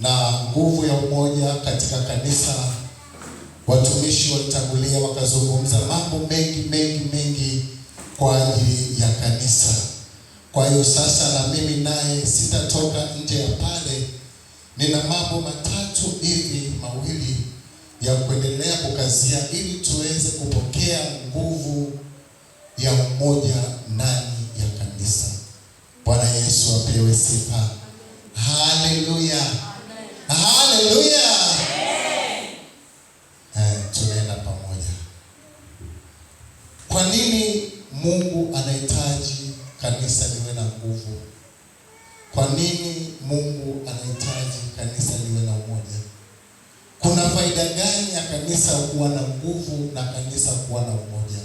na nguvu ya umoja katika kanisa. Watumishi walitangulia wakazungumza mambo mengi kwa ajili ya kanisa. Kwa hiyo sasa na mimi naye sitatoka nje ya pale. Nina mambo matatu hivi mawili ya kuendelea kukazia ili tuweze kupokea nguvu ya umoja ndani ya kanisa. Bwana Yesu apewe sifa. Haleluya. Haleluya. Tunaenda pamoja. Kwa nini Mungu anahitaji kanisa liwe na nguvu? Kwa nini Mungu anahitaji kanisa liwe na umoja? Kuna faida gani ya kanisa kuwa na nguvu na kanisa kuwa na umoja?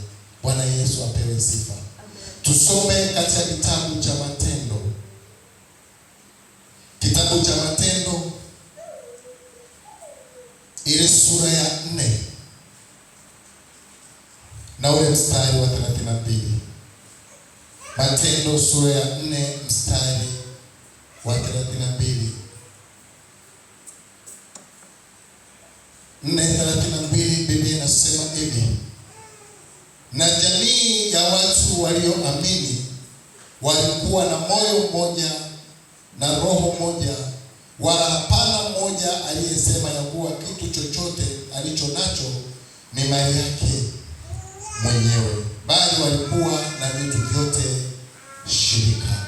Bwana Yesu apewe sifa. Tusome katika kitabu cha Matendo. Kitabu cha Matendo ile sura ya 4 na ule mstari wa 32. Matendo sura ya 4 mstari wa 32. 4:32 Biblia inasema hivi: na jamii ya watu walioamini walikuwa na moyo mmoja na roho moja, wala hapana mmoja aliyesema ya kuwa kitu chochote alicho nacho ni mali yake mwenyewe, bali walikuwa na vitu vyote shirika.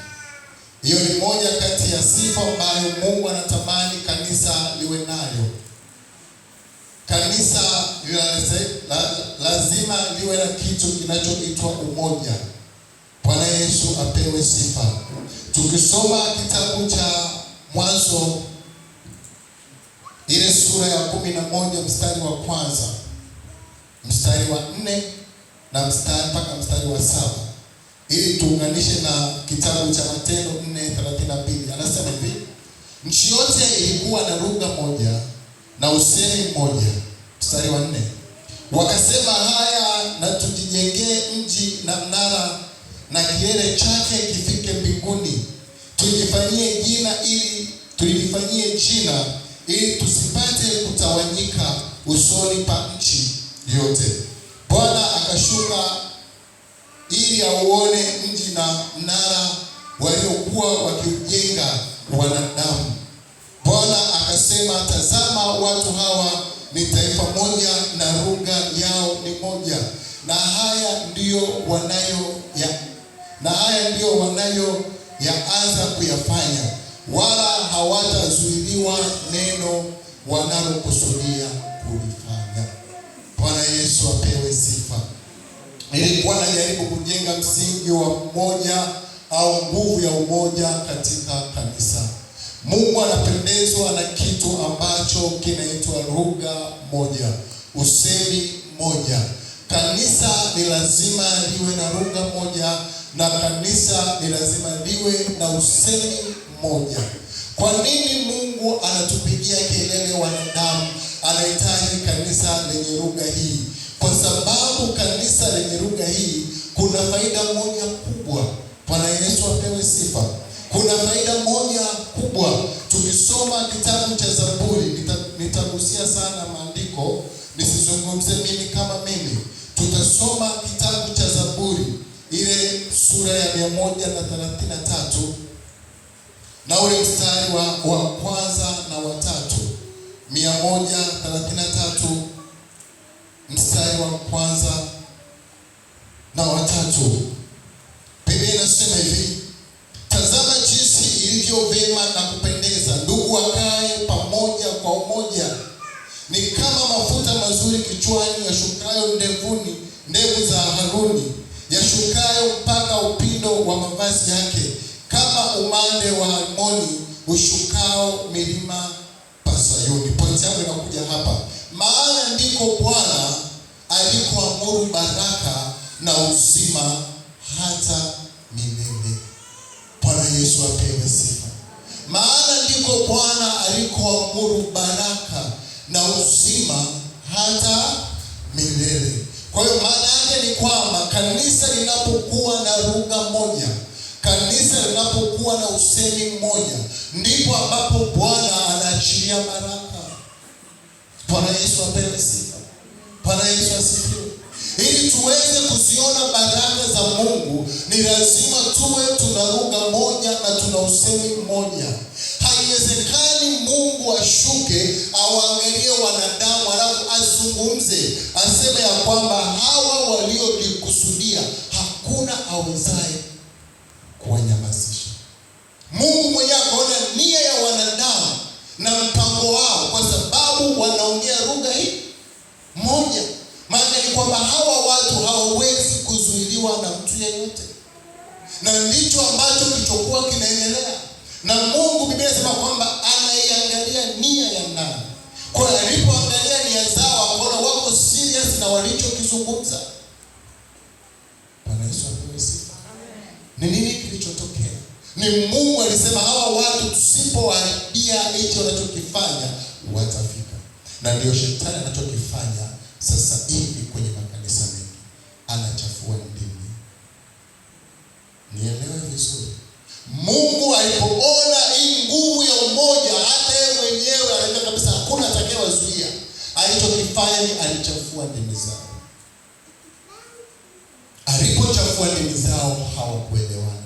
Hiyo ni moja kati ya sifa ambayo Mungu anatamani kanisa liwe nayo. Kanisa lazima liwe na kitu kinachoitwa umoja. Bwana Yesu apewe sifa. Tukisoma kitabu cha Mwanzo ile sura ya 11 mstari wa kwanza, mstari wa 4 na mstari mpaka mstari wa 7, ili tuunganishe na kitabu cha Matendo 4:32. Anasema hivi: nchi yote ilikuwa na lugha moja na usemi mmoja. Mstari wa 4, wakasema, haya na tujijengee mji na mnara na kilele chake kifike mbinguni, tulifanyie jina ili tusipate kutawanyika usoni pa nchi yote. Bwana akashuka ili auone mji na mnara waliokuwa wakiujenga wanadamu. Bwana akasema, tazama, watu hawa ni taifa moja na lugha yao ni moja, na haya ndiyo wanayoyaanza kuyafanya, wala hawatazuiliwa neno wanalokusudia kulifanya. Bwana Yesu apewe sifa. Nilikuwa najaribu kujenga msingi wa umoja au nguvu ya umoja katika kanisa. Mungu anapendezwa na kitu ambacho kinaitwa lugha moja, usemi moja. Kanisa ni lazima liwe na lugha moja, na kanisa ni lazima liwe na usemi moja. Kwa nini Mungu anatupigia kelele wanadamu anahitaji kanisa lenye lugha hii? Kwa sababu kanisa lenye lugha hii kuna faida moja kubwa. Bwana Yesu apewe sifa. Kuna faida moja kubwa. Tukisoma kitabu cha Zaburi, nitagusia sana maandiko, nisizungumze mimi kama mimi. Tutasoma kitabu cha Zaburi ile sura ya 133 na ule mstari wa kwanza na wa tatu. 133 mstari wa kwanza na wa tatu. Biblia inasema hivi: tazama jinsi ilivyo vema na kupendeza ndugu wakae pamoja kwa umoja. Ni kama mafuta mazuri kichwani yashukayo ndevu za Haruni, yashukayo mpaka upindo wa mavazi yake, kama umande wa Harmoni ushukao milima pa Sayuni. Pointi yangu inakuja hapa. Maana ndiko Bwana alikoamuru baraka na uzima hata milele. Bwana Yesu apewe sifa. Maana ndiko Bwana alikoamuru baraka na uzima hata milele. Kwa hiyo maana yake ni kwamba kanisa linapokuwa na lugha moja, kanisa linapokuwa na usemi mmoja, ndipo ambapo Bwana inaashiria baraka. Bwana Yesu apewe sifa. Bwana Yesu asifiwe. Ili tuweze kuziona baraka za Mungu, ni lazima tuwe tuna lugha moja na tuna usemi mmoja. Haiwezekani Mungu ashuke awaangalie wanadamu alafu azungumze aseme ya kwamba hawa waliolikusudia hakuna awezaye kuwanyamazisha. Mungu mwenyewe akaona nia ya wanadamu na mpango wao, kwa sababu wanaongea lugha hii moja. Maana ni kwamba hawa watu hawawezi kuzuiliwa na mtu yeyote. Na ndicho ambacho kilichokuwa kinaendelea. Na Mungu, Biblia inasema kwamba anaiangalia nia ya ndani. Kwa hiyo alipoangalia nia zao, akaona wako serious na walichokizungumza. Bwana Yesu apewe sifa. Ni nini kilichotokea? Ni Mungu alisema hawa watu tusipowaharibia hicho wanachokifanya watafika. Na ndio shetani anachokifanya sasa hivi kwenye makanisa mengi. Anachafua ndimi. Nielewe vizuri. Mungu alipoona hii nguvu ya umoja, hata yeye mwenyewe anajua kabisa hakuna atakayewazuia. Alichokifanya ni alichafua ndimi zao. Alipochafua ndimi zao, hawakuelewana.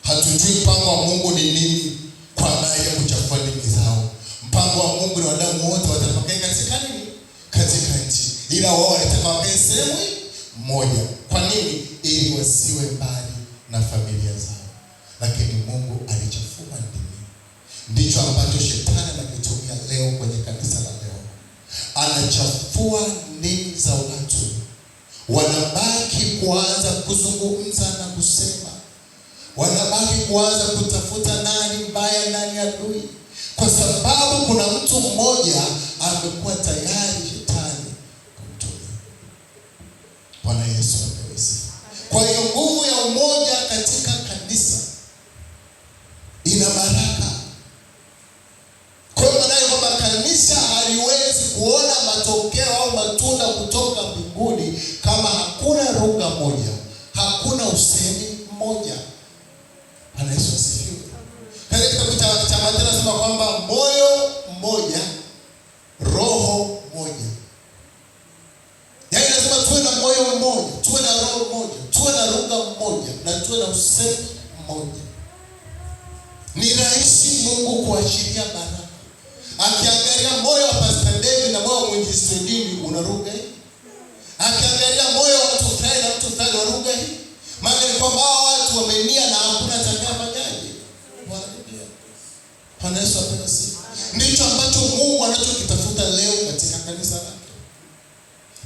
Hatujui mpango wa Mungu ni nini kwa maana ya kuchafua ndimi zao. Mpango wa Mungu ni wanadamu wote watafakae katika nini? Katika nchi. Ila wao watafakae sehemu moja. Kwa nini? Ili wasiwe mbali na familia zao. Lakini Mungu alichafua ndimi. Ndicho ambacho shetani anakitumia leo kwenye kanisa la leo. Anachafua ndimi za watu. Wanabaki kuanza kuzungumza na kusema. Wanabaki kuanza kutafuta nani mbaya nani adui. Kwa sababu kuna mtu mmoja amekuwa tayari shetani kumtumia. Bwana Yesu apewe sifa. Kwa hiyo nguvu ya umoja katika kanisa ina baraka. Kwa hiyo maana kwamba kanisa haliwezi kuona matokeo au matunda kutoka mbinguni kama hakuna lugha moja, hakuna usemi mmoja. Bwana Yesu asifiwe. Katika kitabu cha Mathayo anasema kwamba moyo mmoja, roho moja. Yaani lazima tuwe na moyo mmoja, tuwe na roho moja, tuwe na lugha moja na tuwe na usemi mmoja. Ni rahisi Mungu kuachilia baraka. Akiangalia moyo wa Pastor David na moyo wa Mwinjilisti Dini una lugha hii. Akiangalia moyo wa mtu fulani na mtu fulani una lugha hii. Maana ni kwamba hao watu wamenia na hakuna atakayefanyaje. Bwana Yesu apewe sifa. Ndicho ambacho Mungu anachokitafuta leo katika kanisa lake.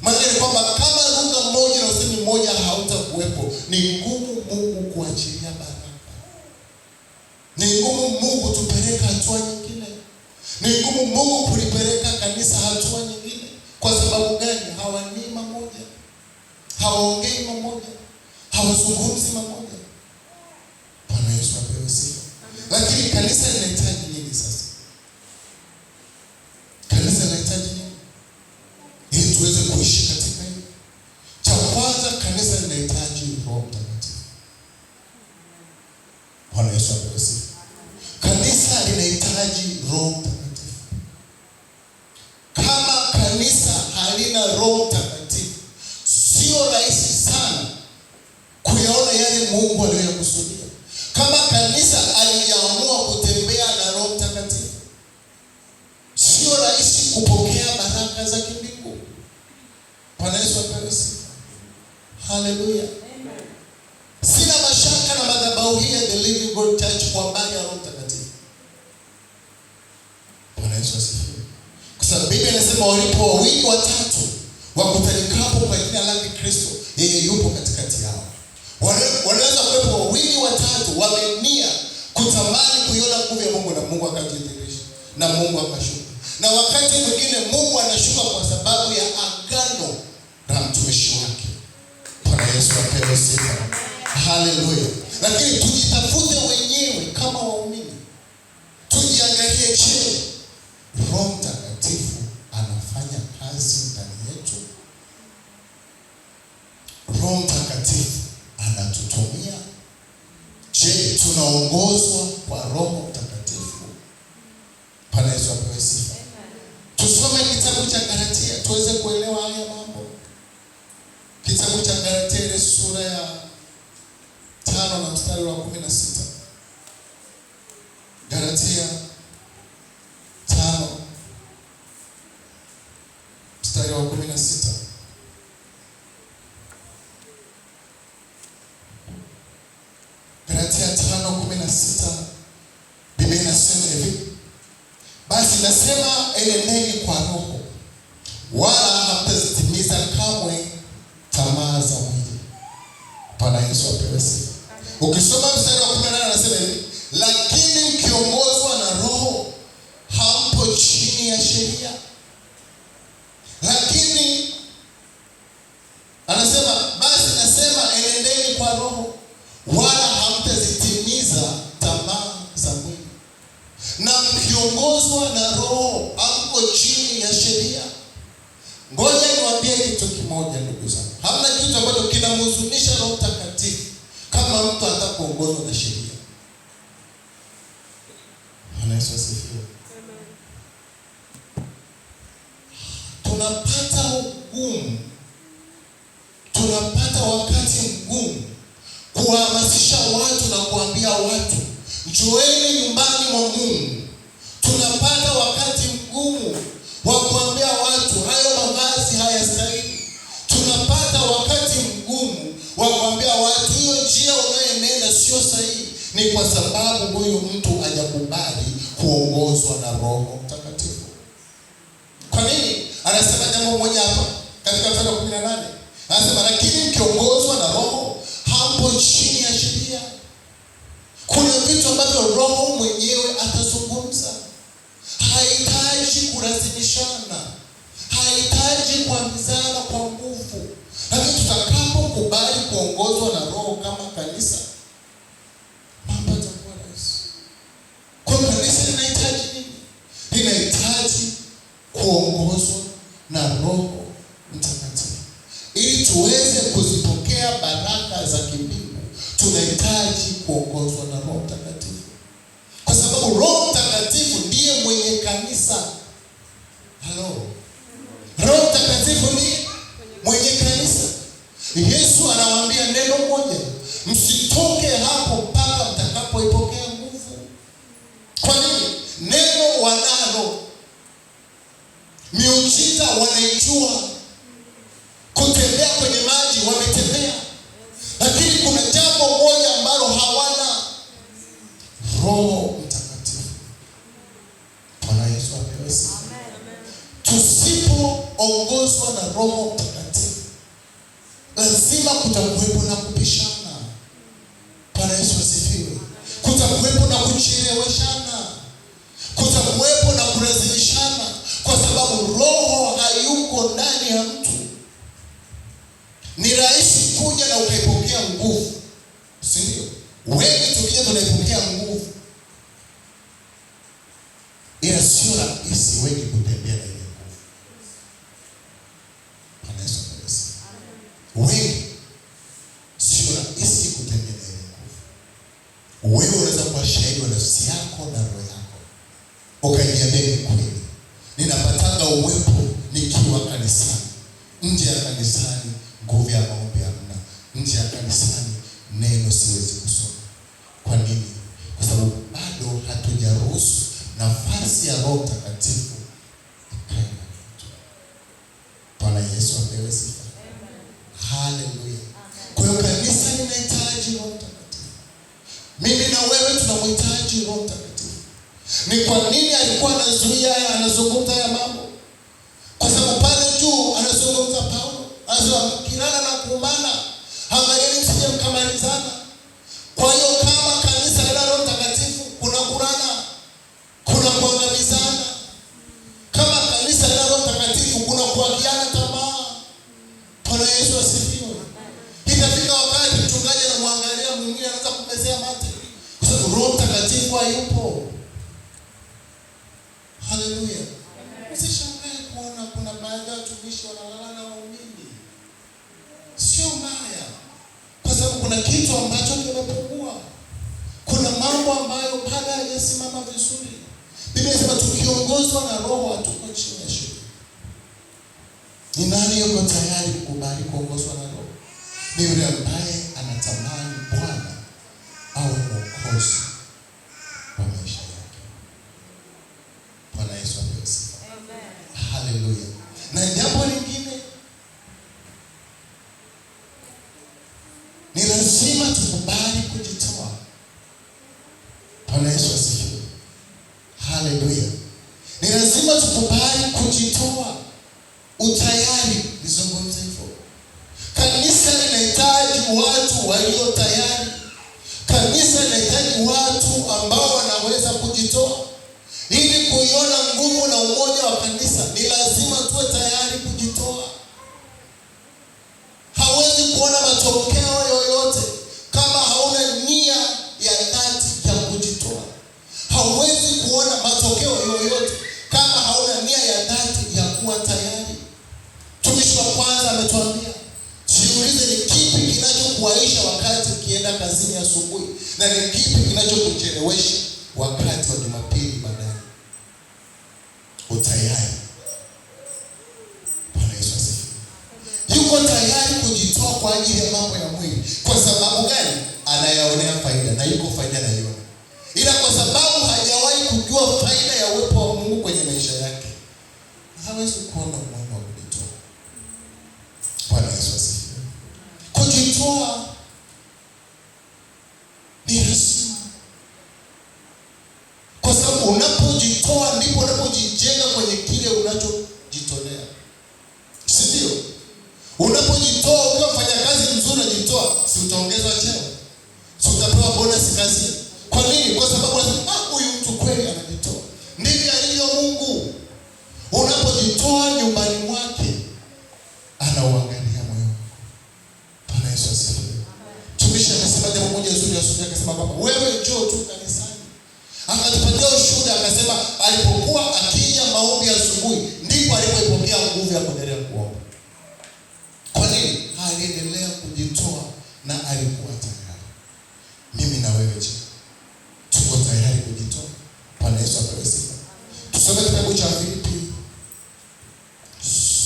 Maana ni kwamba kama lugha moja na usemi mmoja hautakuwepo, ni ngumu Mungu kuachilia baraka. Ni ngumu Mungu tupeleka hatua nyingine. Ni ngumu Mungu kulipeleka kanisa hatua nyingine. Kwa sababu gani? Hawani mamoja. Hawaongei mamoja. Hawazungumzi mamoja. Bwana Yesu apewe sifa. Lakini kanisa linahitaji nini sasa? Kanisa linahitaji nini? Ili tuweze kuishi katika hili. Cha kwanza, kanisa linahitaji Roho Mtakatifu. Bwana Yesu apewe sifa. Kanisa linahitaji Roho Mtakatifu. Kama kanisa halina Roho Mtakatifu, sio rahisi sana kuyaona yale Mungu aliyokusudia. Kama kanisa aliamua kutembea na Roho Mtakatifu, sio rahisi kupokea baraka za kimbingu. Bwana Yesu apewe sifa. Haleluya. Amen. Sina mashaka na madhabahu hii ya The Living God Church kwa habari ya Roho Mtakatifu. Bwana Yesu asifiwe. Kwa sababu Biblia inasema walipo wawili watatu wakutanikapo kwa jina lake Kristo, yeye yupo katikati yao. Wanaweza kuwepo wawili watatu wamenia kutamani kuiona nguvu ya Mungu, na Mungu akajidhihirisha na Mungu akashuka. Na wakati mwingine Mungu anashuka kwa sababu ya agano la mtumishi wake. Bwana Yesu apewe sifa. Haleluya. Lakini tujitafute wenyewe kama waumini. Tujiangalie, je, Roho Mtakatifu anafanya kazi ndani yetu? Roho Mtakatifu anatutumia? Je, tunaongozwa kwa Roho Mtakatifu? Bwana Yesu apewe mkiongozwa na Roho hamko chini ya sheria. Ngoja niwaambie kitu kimoja ndugu zangu. Hamna kitu ambacho kinamhuzunisha Roho Mtakatifu kama mtu anataka kuongozwa na sheria. Bwana Yesu asifiwe. Tunapata wakati mgumu kuhamasisha watu na kuambia watu njoeni nyumbani mwa Mungu. Tunapata wakati mgumu wa kuambia watu hayo mavazi hayastahili. Tunapata wakati mgumu wa kuambia watu hiyo njia unayoenenda sio sahihi. Ni kwa sababu huyu mtu hajakubali kuongozwa na Roho Mtakatifu. Kwa nini? Anasema jambo moja hapa katika mstari wa 18. Anasema lakini mkiongozwa na Roho hampo chini ya sheria. Kuna vitu ambavyo Roho mwenyewe atazungumza. Hahitaji kulazimishana, hahitaji kuambizana kwa nguvu. Lakini tutakapokubali kuongozwa na Roho kama kanisa, mambo yatakuwa rahisi. Kwa kanisa linahitaji nini? Linahitaji kuongozwa na Roho Mtakatifu. Ili tuweze kuzipokea baraka za kimbingu, tunahitaji kuongozwa na Roho Mtakatifu. Kwa sababu Roho Mtakatifu ndiye mwenye kanisa. Halo. Roho Mtakatifu ndiye mwenye kanisa. Yesu anawaambia neno moja, msitoke hapo mpaka mtakapoipokea nguvu. Kwa nini? Neno wanalo, miujiza wanaijua, kutembea kwenye maji wametembea, lakini kuna jambo moja ambalo hawana: Roho Mtakatifu. Bwana Yesu apewe sifa. Tusipoongozwa na Roho Mtakatifu, lazima kutakuwepo na kupishana. Bwana Yesu asifiwe. Kutakuwepo na kucheleweshana, kutakuwepo na kulazimishana, kwa sababu Roho hayuko ndani ya mtu. Ni rahisi kuja na ukaipokea nguvu, si ndio? Wengi tukija tunaipokea nguvu, ila sio rahisi wengi kutembea na ile nguvu. Bwana Yesu asifiwe. Wengi sio rahisi kutembea na ile nguvu. Wewe unaweza kuwa shahidi wa nafsi yako na roho yako, ukajiambia ni kweli, ninapatanga uwepo nikiwa kanisani. Nje ya kanisani nguvu ya maombi hamna. Nje ya kanisani neno siwezi kusoma. Kwa nini? Kwa sababu bado hatujaruhusu nafasi ya Roho Mtakatifu ikae ndani yetu. Bwana Yesu apewe sifa. Haleluya. Kwa hiyo kanisa linahitaji Roho Mtakatifu. Mimi na wewe tunamhitaji Roho Mtakatifu. Ni kwa nini alikuwa anazuia anazungumza ya mambo? Kwa sababu pale juu anazungumza Paulo, anasema kilala na kuumana, angalieni msije mkamalizana. Kwa hiyo kama kanisa la Roho Mtakatifu kuna kurana, kuna kuangamizana. Kama kanisa la Roho Mtakatifu kuna kuagiana tamaa. Bwana Yesu asifiwe. Itafika wakati mchungaji anamwangalia mwingine anaanza kumezea mate, kwa sababu Roho Mtakatifu hayupo. Haleluya. Usishangae kuona kuna baadhi ya watumishi wanalala na waumini. Sio mbaya, kwa sababu kuna kitu ambacho kimepungua. Kuna mambo ambayo bado hayasimama vizuri. Biblia inasema tukiongozwa na Roho hatuko chini ya sheria. Ni nani yuko tayari kukubali kuongozwa na Roho? Ni yule ambaye anatamani Bwana awe mwokozi wa maisha yake. Bwana Yesu apewe sifa. Amen. Haleluya. Na jambo lingine, ni lazima tukubali kujitoa. Bwana Yesu asifiwe. Haleluya. Ni lazima tukubali kujitoa. Utayari, nizungumze hivyo. Kanisa linahitaji watu walio tayari. Kanisa linahitaji watu ambao wanaweza kujitoa. Ili kuiona nguvu na umoja wa kanisa, ni lazima tuwe tayari kujitoa. Hawezi kuona matokeo yoyote kama hauna nia ya dhati ya kujitoa. Hauwezi kuona matokeo yoyote asubuhi, na ni kipi kinachokuchelewesha wakati wa Jumapili baadaye? Utayari. Bwana Yesu asifiwe. Yuko tayari kujitoa kwa ajili ya mambo ya mwili. Kwa sababu gani? Anayaonea faida, na yuko faida na yeye. Ila kwa sababu hajawahi kujua faida ya uwepo wa Mungu kwenye maisha yake, hawezi kuona umuhimu wa kujitoa. Bwana Yesu asifiwe. Kujitoa ni lazima. Kwa sababu unapojitoa ndipo unapojijenga kwenye kile unachojitolea. Si ndio? Unapojitoa ukiwa mfanya kazi mzuri unajitoa, si utaongezwa cheo? Si utapewa bonus kazi? Kwa nini? Kwa sababu unasema huyu mtu kweli anajitoa. Ndivyo alivyo Mungu. Unapojitoa nyumbani mwake, anauangalia moyo wako. Bwana Yesu asifiwe. Tumisha amesema jambo moja zuri asubuhi, akasema baba, wewe njoo tu kanisani. Akatupatia ushuhuda, akasema alipokuwa akija maombi asubuhi ndipo alipopokea nguvu ya kuendelea kuomba. Kwa nini? Aliendelea kujitoa na alikuwa tayari. Mimi na wewe je, tuko tayari kujitoa? Bwana Yesu apewe sifa. Tusome kitabu cha Filipi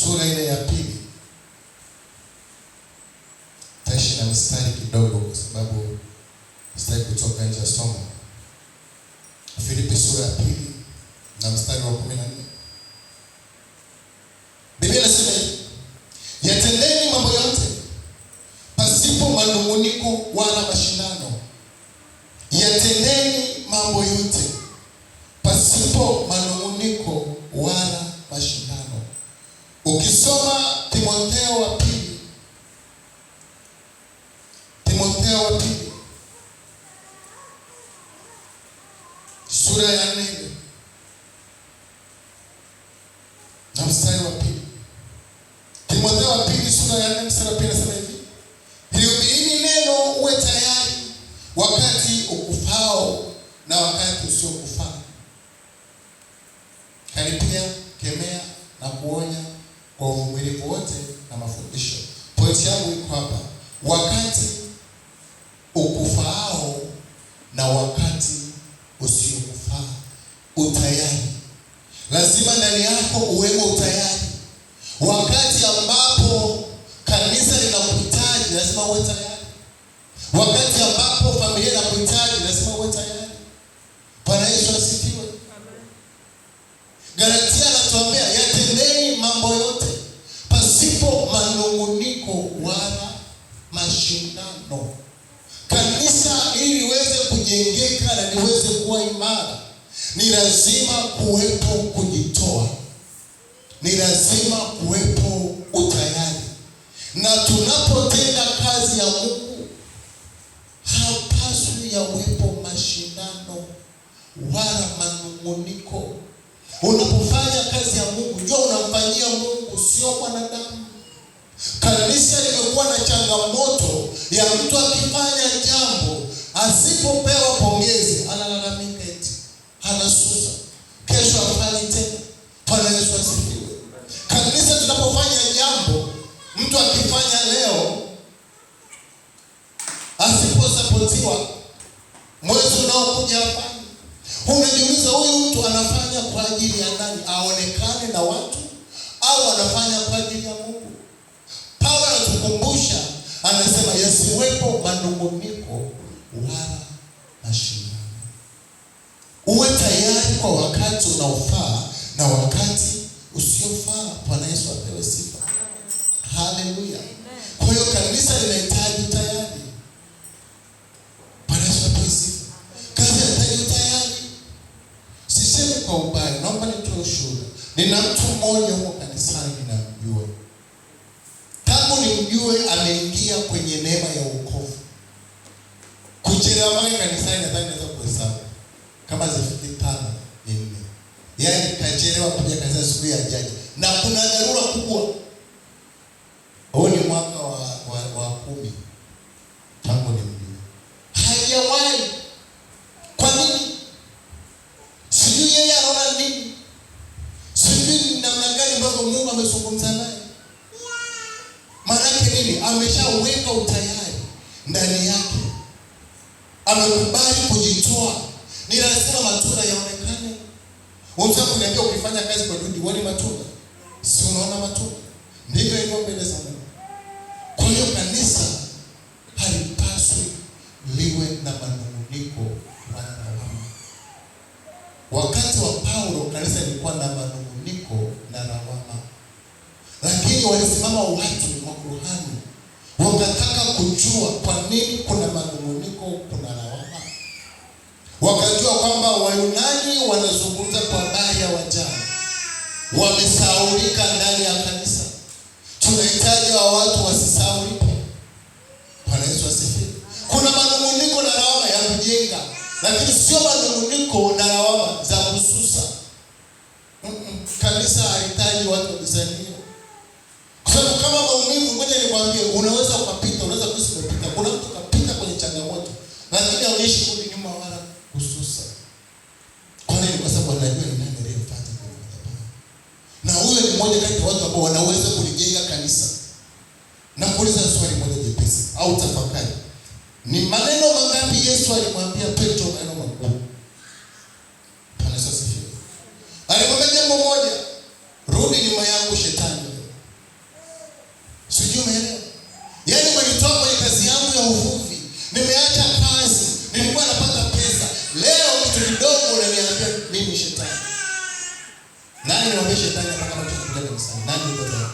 sura ile ya 2. Taishi na mstari kidogo kwa sababu sitaki kutoka nje ya somo. Filipi sura ya 2 na mstari wa 14. Biblia inasema, yatendeni mambo yote pasipo manung'uniko wala mashindano. Yatendeni mambo yote pasipo manung'uniko wala mashindano. Ukisoma Timotheo wa pili sura ya 4 na mstari wa 2. Timotheo wa pili sura ya 4 mstari wa 2 nasema hivi: lihubirini neno, uwe tayari wakati ukufao na wakati usiokufaa. Karipia, kemea na kuonya kwa uvumilivu wote na mafundisho. Pointi yangu iko hapa: wakati ukufao na wakati usiokufaa. Utayari. Lazima ndani yako uwemo utayari. Wakati ambapo kanisa linakuhitaji, lazima uwe tayari. Wakati ambapo familia inakuhitaji, lazima uwe tayari. Bwana Yesu asifiwe. Amen. Galatia anatuambia yatendeni mambo yote pasipo manung'uniko wala mashindano. Kanisa ili liweze kujengeka na liweze kuwa imara, ni lazima kuwepo kujitoa. Ni lazima kuwepo utayari. Na tunapotenda kazi ya Mungu, hapaswi yawepo mashindano wala manung'uniko. Unapofanya kazi ya Mungu, jua unamfanyia Mungu, sio wanadamu. Kanisa limekuwa na changamoto ya mtu akifanya jambo asipopewa pongezi analalamika eti anasusa, kesho afanye tena. Bwana Yesu asifiwe. Kanisa tunapofanya jambo, mtu akifanya leo asiposapotiwa, mwezi unaokuja afanye, unajiuliza huyu mtu anafanya kwa ajili ya nani? Aonekane na watu au anafanya kwa ajili ya Mungu? Paulo anatukumbusha, anasema yasiwepo manung'uniko wala mashindano. Uwe tayari kwa wakati unaofaa na wakati usiofaa. Bwana Yesu apewe sifa. Haleluya. Kwa hiyo kanisa linahitaji tayari. Bwana Yesu apewe sifa. Kanisa linahitaji tayari. Sisemi kwa ubaya, naomba nitoe ushuhuda. Nina mtu mmoja huko kanisani ninamjua. Tangu nimjue ameingia kwenye neema ya wokovu. Kuchelewa kwake kanisani nadhani naweza kuhesabu kama zifiki 5 ni 4. Yaani kachelewa kuja kanisani siku ya jaji. Na kuna dharura kubwa. Huu ni mwaka wa 10 tangu nimjue. Hajawahi. Kwa nini? Sijui yeye anaona nini. Sijui namna gani ambavyo Mungu amezungumza naye. Maana yake nini? Ameshaweka utayari ndani yake. amekubali kujitoa. Ni lazima matunda yaonekane. Unataka kuniambia ukifanya kazi kwa juhudi uone matunda? Si unaona matunda? Ndivyo hivyo mbele za Mungu. Kwa hiyo kanisa halipaswi liwe na manunguniko wala lawama. Wakati wa Paulo kanisa lilikuwa na manunguniko na lawama. Lakini walisimama watu wa kuhani wakataka kujua kwa nini kuna manunguniko, kuna lawama. Wakajua kwamba Wayunani wanazungumza kwa habari ya wajane. Wamesahaulika ndani ya kanisa. Tunahitaji wa watu wasisahaulike. Bwana Yesu asifiwe. Kuna manunguniko na lawama ya kujenga, lakini sio manunguniko na lawama za kususa. Kanisa halihitaji watu wabizanie. Kwa sababu kama maumivu, ngoja nikwambie, unaweza ukapita, unaweza kusipita. Kuna mtu kapita kwenye changamoto, lakini haonyeshi kurudi nyuma wala kususa. Kwa nini? Kwa sababu anajua ni nani aliyemfuata kwa madhabahu. Na huyo ni mmoja kati ya watu ambao wanaweza kulijenga kanisa. Na kuuliza swali moja jepesi au tafakari. Ni maneno mangapi Yesu alimwambia Petro maneno makubwa? Bwana Yesu asifiwe. Alimwambia jambo moja, rudi nyuma yangu shetani. Sijui umeelewa? Yaani umenitoa kwenye kazi yangu ya uvuvi. Nimeacha kazi, nilikuwa napata pesa. Leo kitu kidogo unaniambia mimi shetani. Nani niwaambia shetani hata kama tunakuja kanisani? Nani yuko tayari?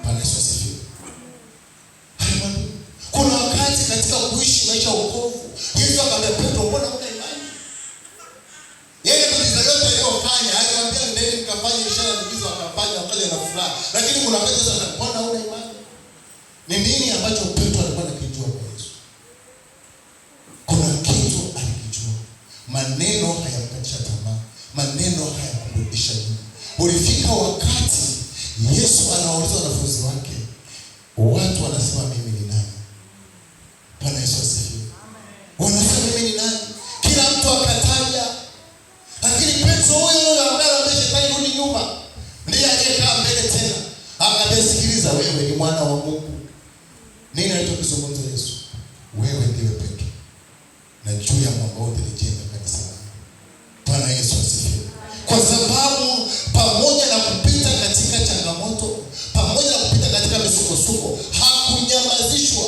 Bwana Yesu asifiwe. Kuna wakati katika kuishi maisha ya wokovu, Yesu akamwambia Petro, mbona huna imani? Yeye ndiye yote aliyofanya, alimwambia nendeni mkafanye ishara na miujiza, akafanya wakaja na furaha. Lakini kuna wakati sasa mbona huna imani? Ni nini ambacho Petro alikuwa anakijua kwa Yesu? Kuna kitu alikijua. Maneno hayamkatisha tamaa. Maneno hayakurudisha nyuma. Ulifika wakati Yesu anawauliza wanafunzi wake, watu wanasema mimi ni nani? Bwana Yesu asifiwe. Wanasema mimi ni nani? Kila mtu akataja. Lakini Petro huyo ambaye anamwambia shetani rudi nyuma, ndiye aliyekaa mbele tena. Akaambia sikiliza, wewe ni mwana wa Mungu. Nini alichokizungumza Yesu? Wewe ndiwe Petro, na juu ya mwamba wote nijenga kanisa langu. Bwana Yesu asifiwe. Kwa sababu pamoja na kupita katika changamoto, pamoja na kupita katika misukosuko, hakunyamazishwa.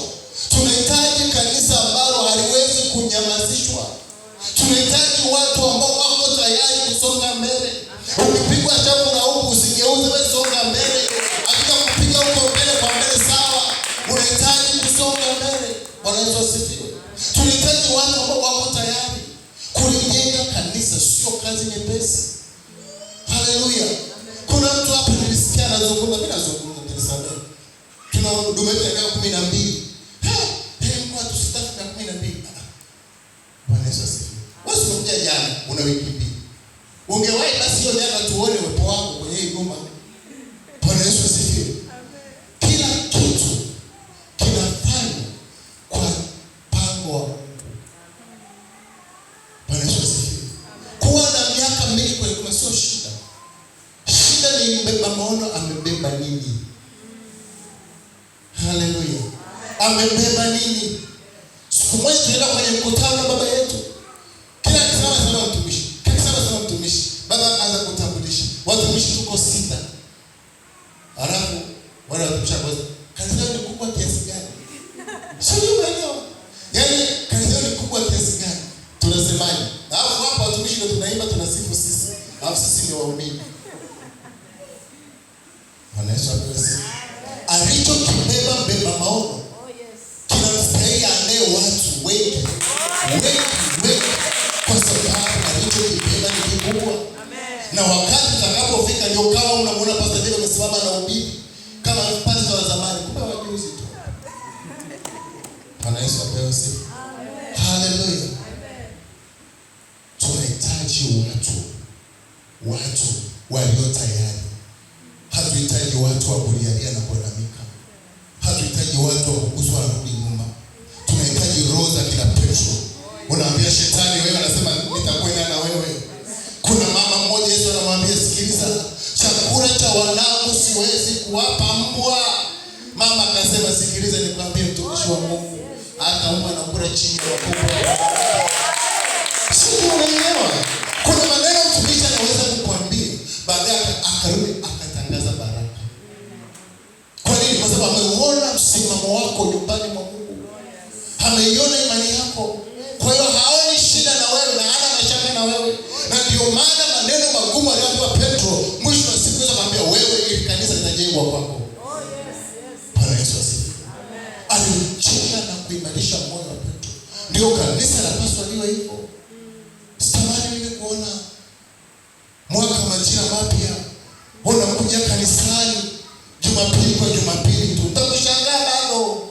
Tunahitaji kanisa ambalo haliwezi kunyamazishwa. Tunahitaji watu ambao wako tayari kusonga mbele. Ukipigwa chapu na huku usigeuze, wewe songa mbele. Hakika kupiga huko mbele kwa mbele sawa. Unahitaji kusonga mbele. Bwana Yesu asifiwe. Tunahitaji watu ambao wako tayari kulijenga kanisa, sio kazi nyepesi. Haleluya. Kuna mtu hapa nilisikia anazungumza, mimi nazungumza nilisema. Tuna huduma ya miaka 12. Mtu tusitafu na 12. Bwana Yesu asifiwe. Wewe unakuja jana, una wiki mbili. Ungewahi basi hiyo jana tuone uwepo wako kwenye hii huduma. Bwana Yesu asifiwe. Kila kitu kinafanywa kwa mpango wa Mungu. Bwana Yesu asifiwe. Kuwa na miaka mingi kwenye huduma sio shida. Shida ni mbeba maono, amebeba nini? Haleluya. Amebeba nini? Siku moja tunaenda kwenye mkutano na baba yetu. Kila akisema sana mtumishi. Kila akisema sana mtumishi. Baba akaanza kutambulisha. Watumishi tuko 6. Alafu wale watumishi wakoza, kanisa ni kubwa kiasi gani? Sio maeneo. Yaani kanisa ni kubwa kiasi gani? Tunasemaje? Alafu hapa watumishi ndio tunaimba, tunasifu sisi. Alafu sisi ndio waumini. Bwana Yesu asifiwe. Alichokibeba mbeba maono. Kinamstahili anaye watu wengi. Wengi. Kwa sababu alichokibeba ni kikubwa. Na wakati utakapofika ndio kama unamwona Pastor David amesimama na ubiri kama pastor wa zamani, kumbe wajuzi tu. Bwana Yesu apewe sifa. Haleluya. Tunahitaji watu walio tayari. Hatuhitaji watu wa kulialia na kulamika. Hatuhitaji watu wa kuguswa na kurudi nyuma. Tunahitaji roho za kila Petro. Unaambia shetani wewe, anasema nitakwenda na wewe. Kuna mama mmoja Yesu anamwambia sikiliza, chakula cha wanangu siwezi kuwapa mbwa. Mama akasema sikiliza nikwambie mtumishi wa Mungu, hata akauma na kula chini ya wakubwa. Sio unaelewa? Kuna maneno mtumishi anaweza kukuambia, baadaye akarudi akatangaza baraka. Kwa nini? Kwa sababu ameuona msimamo wako nyumbani mwa Mungu. Ameiona imani yako. Kwa hiyo haoni shida na wewe na hana mashaka na wewe. Na ndio maana maneno magumu aliyoambiwa Petro, mwisho wa siku akamwambia wewe ili kanisa litajengwa kwako. Bwana Yesu asifiwe. Alimjenga na kuimarisha moyo wa Petro. Ndio kanisa lapaswa liwe hivyo. Sitamani mimi kuona mwaka majira mapya unakuja kanisani Jumapili kwa Jumapili tu. Utakushangaa bado.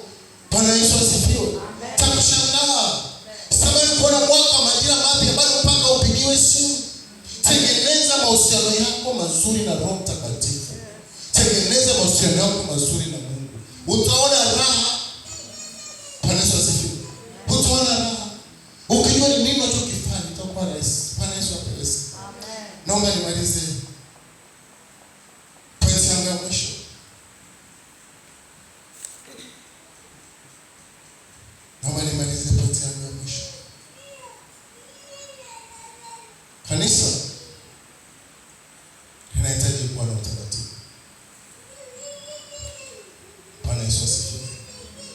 Bwana Yesu asifiwe. Utakushangaa. Sitamani kuona mwaka majira mapya bado mpaka upigiwe simu. Tengeneza mahusiano yako mazuri na Roho Mtakatifu. Tengeneza mahusiano yako mazuri na Mungu. Utaona raha. Bwana Yesu asifiwe. Utaona raha. Ukijua ni nini unachokifanya itakuwa rahisi. Bwana Yesu apewe sifa. Amen. Naomba nimalize pointi yangu ya mwisho. Kanisa linahitaji kuwa na utaratibu. Bwana Yesu asifiwe.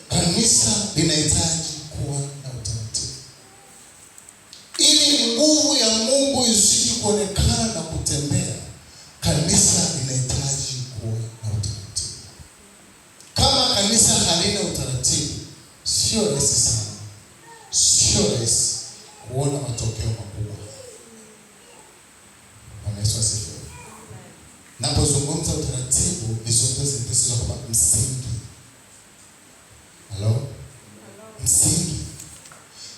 Kanisa linahitaji kuwa na utaratibu. Ili nguvu ya Mungu izidi kuonekana na kutembea, kanisa linahitaji kuwa na utaratibu. Kama kanisa halina utaratibu, sio rahisi sana. Sio rahisi kuona matokeo makubwa. Bwana Yesu asifiwe. Napozungumza utaratibu, nizungumze ndizo kama msingi. Hello? Msingi.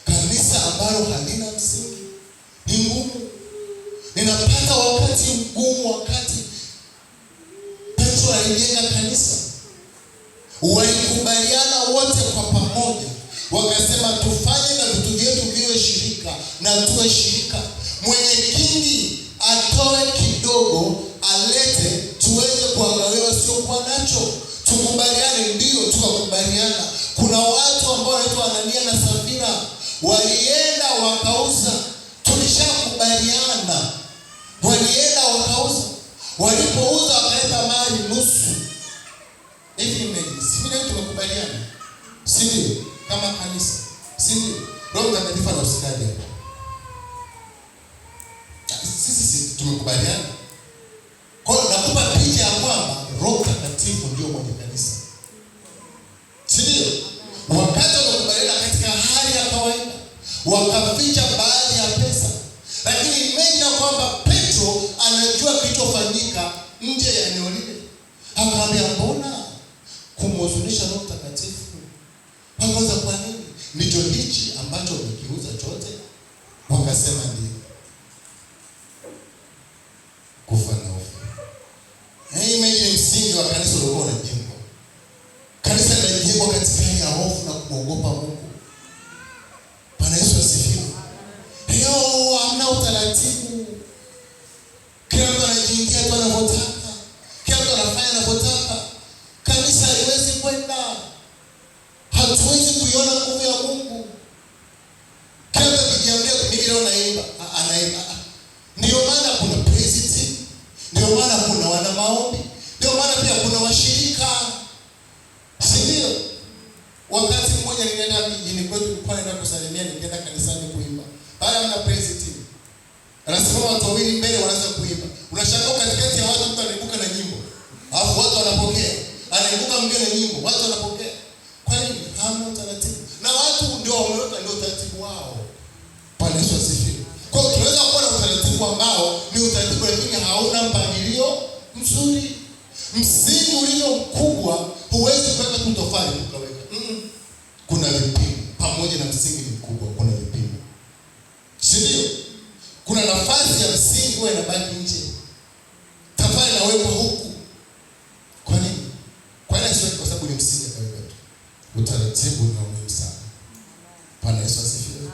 Kanisa ambalo halina msingi ni ngumu. Ninapata wakati mgumu wakati Petro alijenga kanisa. Walikubaliana wote kwa pamoja. Wakasema tufanye na vitu vyetu viwe shirika na tuwe shirika. Mwenye kingi atoe kidogo alete tuweze kuangalia sio kwa nacho. Tukubaliane, ndio tukakubaliana. Kuna watu ambao wanaitwa Anania na Safira walienda wakauza. Tulishakubaliana. Walienda wakauza. Walipouza wakaleta mali nusu. Hivi mimi tumekubaliana. Si ndio? Kama kanisa. Si ndio? Roho Mtakatifu anausikadi hapa. Sisi tumekubaliana. Kwa hiyo nakupa picha ya kwamba Roho Mtakatifu ndio mwenye kanisa. Si ndio? Wakati wamekubaliana katika hali ya kawaida, wakaficha baadhi ya pesa. Lakini imagine kwamba Petro anajua kilichofanyika nje ya eneo lile. Akamwambia mbona kumhuzunisha Roho Mtakatifu? Wakaanza kwa nini? Ndicho hichi ambacho umekiuza chote? Wakasema ndio. Kufa na hofu. Imagine msingi wa kanisa ulikuwa unajengwa. Kanisa linajengwa katika hali ya hofu na kuogopa Mungu. Bwana Yesu asifiwe. Leo hamna utaratibu. Kila mtu anajiingia tu anavyotaka. Kila mtu anafanya anavyotaka. Kanisa haliwezi kwenda. Hatuwezi kuiona nguvu ya Mungu. Kila mtu akijiambia mimi leo naimba, anaimba. Ndio maana kuna praise team. Ndio maana kuna wana maombi. Ndio maana pia kuna washirika. Si ndio? Wakati mmoja nilienda mjini kwetu, nilikuwa naenda kusalimia, nikaenda kanisani kuimba. Baada ya praise team, anasema watu wawili mbele wanaanza kuimba. Unashangaa katikati ya watu mtu anaibuka na nyimbo. Alafu watu wanapokea. Anaibuka mwingine na nyimbo, watu wanapokea. Kwa nini? Hamna utaratibu. Na watu ndio wameweka ndio utaratibu wao. Bwana Yesu asifiwe. Kwa hiyo tunaweza kuwa na utaratibu ambao ni utaratibu lakini hauna mpangilio mzuri. Msingi ulio mkubwa huwezi kuweka tu tofali ukaweka. Kuna vipimo. Pamoja na msingi mkubwa kuna vipimo. Si ndio? Kuna nafasi ya msingi wewe inabaki nje. Tafali na wewe huku. Kwa nini? Kwa nini sio kwa sababu ni msingi kaweka tu. Utaratibu ni muhimu sana. Bwana Yesu asifiwe.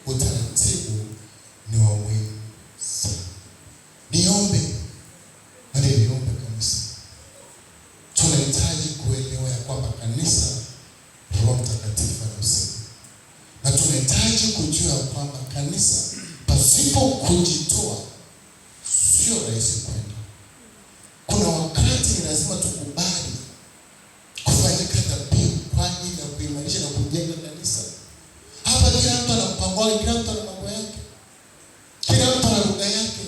Utaratibu ni wa muhimu sana. Niombe. Niombe kanisa. Tunahitaji kuelewa ya kwamba kanisa Roho Mtakatifu anahusika. pasipo kujitoa sio rahisi kwenda. Kuna wakati ni lazima tukubali kufanyika dhabihu kwa ajili ya kuimarisha na kujenga kanisa. Hapa kila mtu ana mpango wake, kila mtu ana mambo yake, kila mtu ana lugha yake.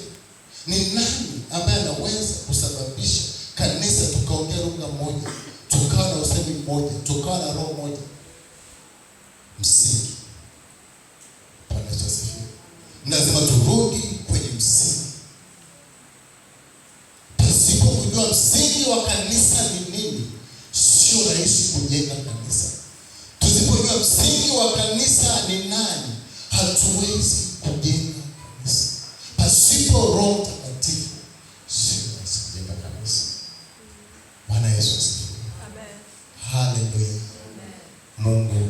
Ni nani ambaye anaweza kusababisha kanisa tukaongea lugha moja, tukawa na usemi mmoja, tukawa na roho moja? Msingi. Bwana Yesu asifiwe. Lazima turudi kwenye msingi. Pasipo kujua msingi wa kanisa ni nini, sio rahisi kujenga kanisa. Tusipojua msingi wa kanisa ni nani, hatuwezi kujenga kanisa. Pasipo Roho Mtakatifu sio rahisi kujenga kanisa. Bwana Yesu asifiwe. Amen. Haleluya. Amen. Mungu